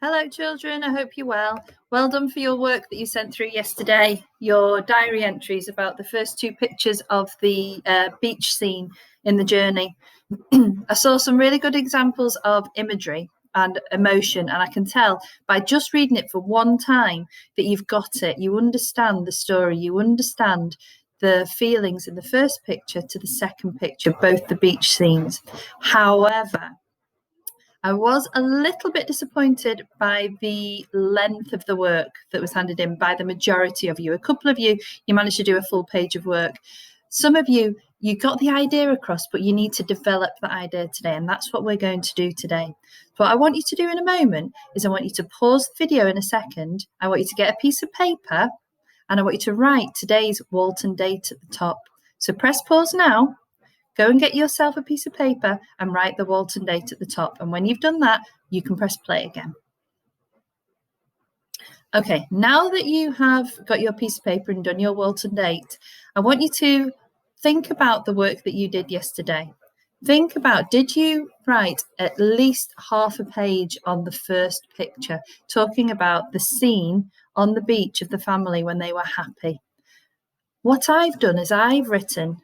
Hello, children. I hope you're well. Well done for your work that you sent through yesterday, your diary entries about the first two pictures of the beach scene in the journey. I saw some really good examples of imagery and emotion, and I can tell by just reading it for one time that you've got it. You understand the story. You understand the feelings in the first picture to the second picture, both the beach scenes. However, I was a little bit disappointed by the length of the work that was handed in by the majority of you. A couple of you managed to do a full page of work. Some of you got the idea across, but you need to develop the idea today, and that's what we're going to do today. What I want you to do in a moment is I want you to pause the video in a second. I want you to get a piece of paper, and I want you to write today's Walton date at the top. So press pause now. Go and get yourself a piece of paper and write the Walton date at the top. And when you've done that, you can press play again. Okay, now that you have got your piece of paper and done your Walton date, I want you to think about the work that you did yesterday. Think about, did you write at least half a page on the first picture, talking about the scene on the beach of the family when they were happy? What I've done is I've written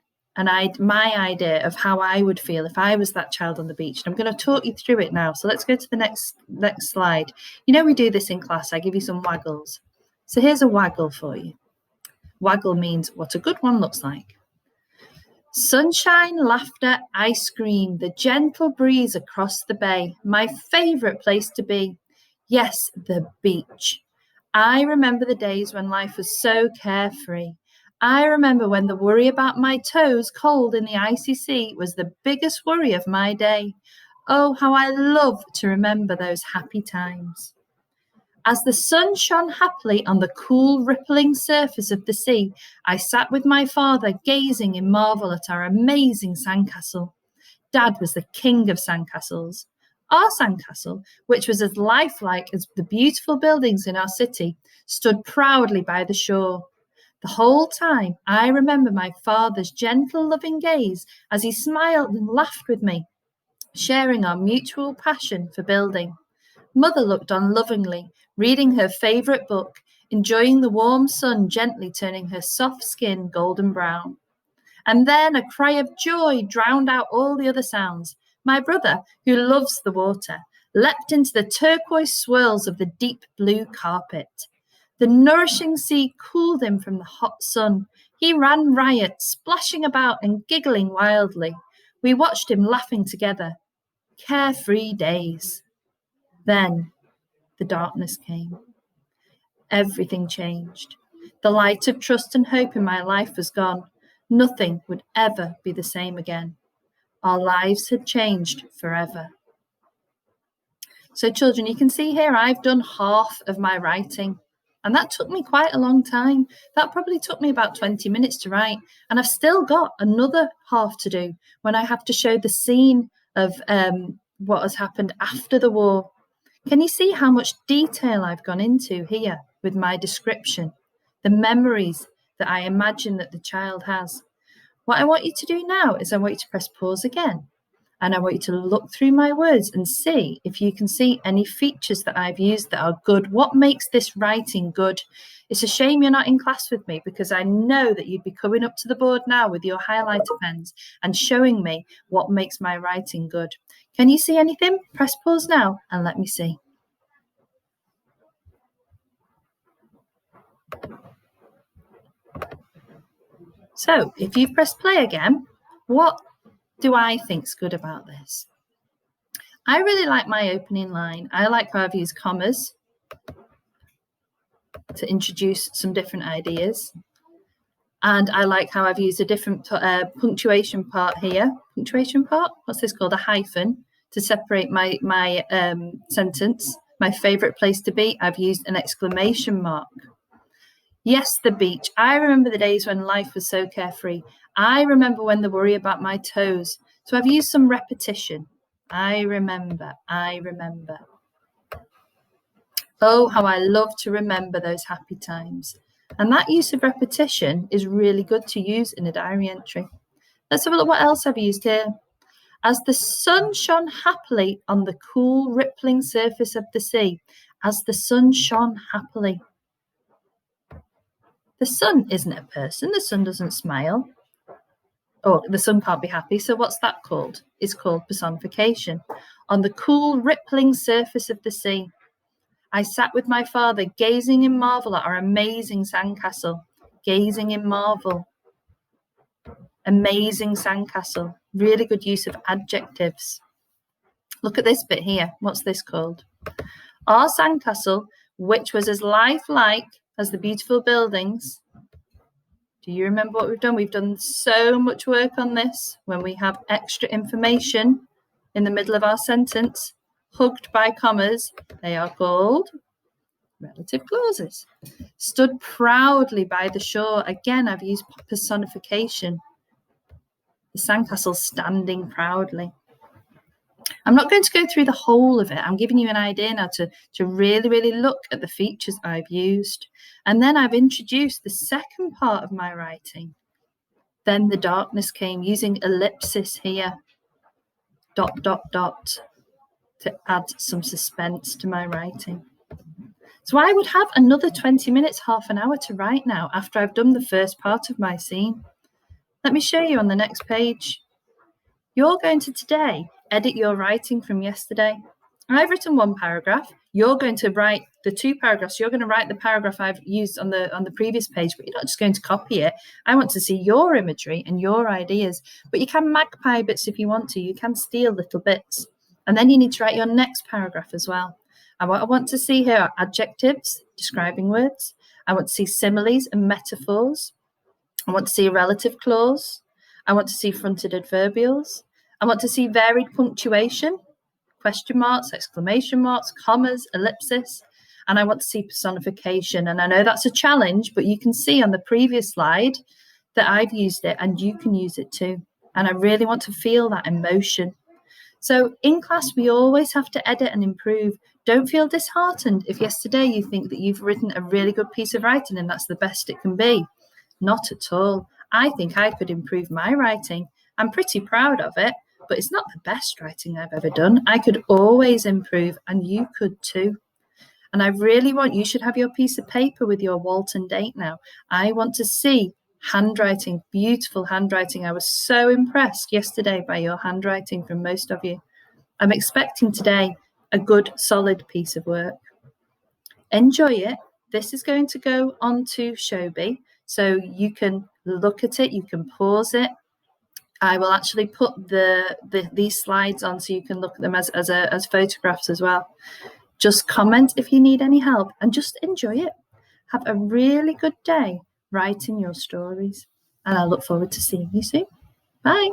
my idea of how I would feel if I was that child on the beach. And I'm going to talk you through it now. So let's go to the next slide. You know, we do this in class. I give you some waggles. So here's a waggle for you. Waggle means what a good one looks like. Sunshine, laughter, ice cream, the gentle breeze across the bay. My favourite place to be. Yes, the beach. I remember the days when life was so carefree. I remember when the worry about my toes cold in the icy sea was the biggest worry of my day. Oh, how I love to remember those happy times. As the sun shone happily on the cool, rippling surface of the sea, I sat with my father gazing in marvel at our amazing sandcastle. Dad was the king of sandcastles. Our sandcastle, which was as lifelike as the beautiful buildings in our city, stood proudly by the shore. The whole time, I remember my father's gentle, loving gaze as he smiled and laughed with me, sharing our mutual passion for building. Mother looked on lovingly, reading her favourite book, enjoying the warm sun gently turning her soft skin golden brown. And then a cry of joy drowned out all the other sounds. My brother, who loves the water, leapt into the turquoise swirls of the deep blue carpet. The nourishing sea cooled him from the hot sun. He ran riot, splashing about and giggling wildly. We watched him laughing together. Carefree days. Then the darkness came. Everything changed. The light of trust and hope in my life was gone. Nothing would ever be the same again. Our lives had changed forever. So children, you can see here I've done half of my writing. And that took me quite a long time. That probably took me about 20 minutes to write. And I've still got another half to do when I have to show the scene of what has happened after the war. Can you see how much detail I've gone into here with my description? The memories that I imagine that the child has. What I want you to do now is I want you to press pause again. And I want you to look through my words and see if you can see any features that I've used that are good. What makes this writing good? It's a shame you're not in class with me because I know that you'd be coming up to the board now with your highlighter pens and showing me what makes my writing good. Can you see anything? Press pause now and let me see. So if you've pressed play again, what do I think's good about this? I really like my opening line. I like how I've used commas to introduce some different ideas. And I like how I've used a different punctuation part here. Punctuation part? What's this called? A hyphen to separate my sentence. My favourite place to be, I've used an exclamation mark. Yes, the beach. I remember the days when life was so carefree. I remember when the worry about my toes. So I've used some repetition. I remember. Oh, how I love to remember those happy times. And that use of repetition is really good to use in a diary entry. Let's have a look what else I've used here. As the sun shone happily on the cool, rippling surface of the sea, as the sun shone happily. The sun isn't a person. The sun doesn't smile. Oh, the sun can't be happy. So what's that called? It's called personification. On the cool, rippling surface of the sea, I sat with my father, gazing in marvel at our amazing sandcastle. Gazing in marvel. Amazing sandcastle. Really good use of adjectives. Look at this bit here. What's this called? Our sandcastle, which was as lifelike as the beautiful buildings. Do you remember what we've done? We've done so much work on this. When we have extra information in the middle of our sentence, hugged by commas, they are called relative clauses. Stood proudly by the shore. Again, I've used personification. The sandcastle standing proudly. I'm not going to go through the whole of it. I'm giving you an idea now to really, really look at the features I've used. And then I've introduced the second part of my writing. Then the darkness came, using ellipsis here. ... to add some suspense to my writing. So I would have another 20 minutes, half an hour to write now after I've done the first part of my scene. Let me show you on the next page. You're going to today edit your writing from yesterday. I've written one paragraph. You're going to write the two paragraphs. You're going to write the paragraph I've used on the previous page, but you're not just going to copy it. I want to see your imagery and your ideas. But you can magpie bits if you want to. You can steal little bits. And then you need to write your next paragraph as well. And what I want to see here are adjectives, describing words. I want to see similes and metaphors. I want to see a relative clause. I want to see fronted adverbials. I want to see varied punctuation, question marks, exclamation marks, commas, ellipsis. And I want to see personification. And I know that's a challenge, but you can see on the previous slide that I've used it and you can use it too. And I really want to feel that emotion. So in class, we always have to edit and improve. Don't feel disheartened if yesterday you think that you've written a really good piece of writing and that's the best it can be. Not at all. I think I could improve my writing. I'm pretty proud of it, but it's not the best writing I've ever done. I could always improve, and you could too. And I really want, you should have your piece of paper with your Walton date now. I want to see handwriting, beautiful handwriting. I was so impressed yesterday by your handwriting from most of you. I'm expecting today a good, solid piece of work. Enjoy it. This is going to go on to Shobi, so you can look at it, you can pause it. I will actually put these slides on so you can look at them as photographs as well. Just comment if you need any help and just enjoy it. Have a really good day writing your stories, and I look forward to seeing you soon. Bye.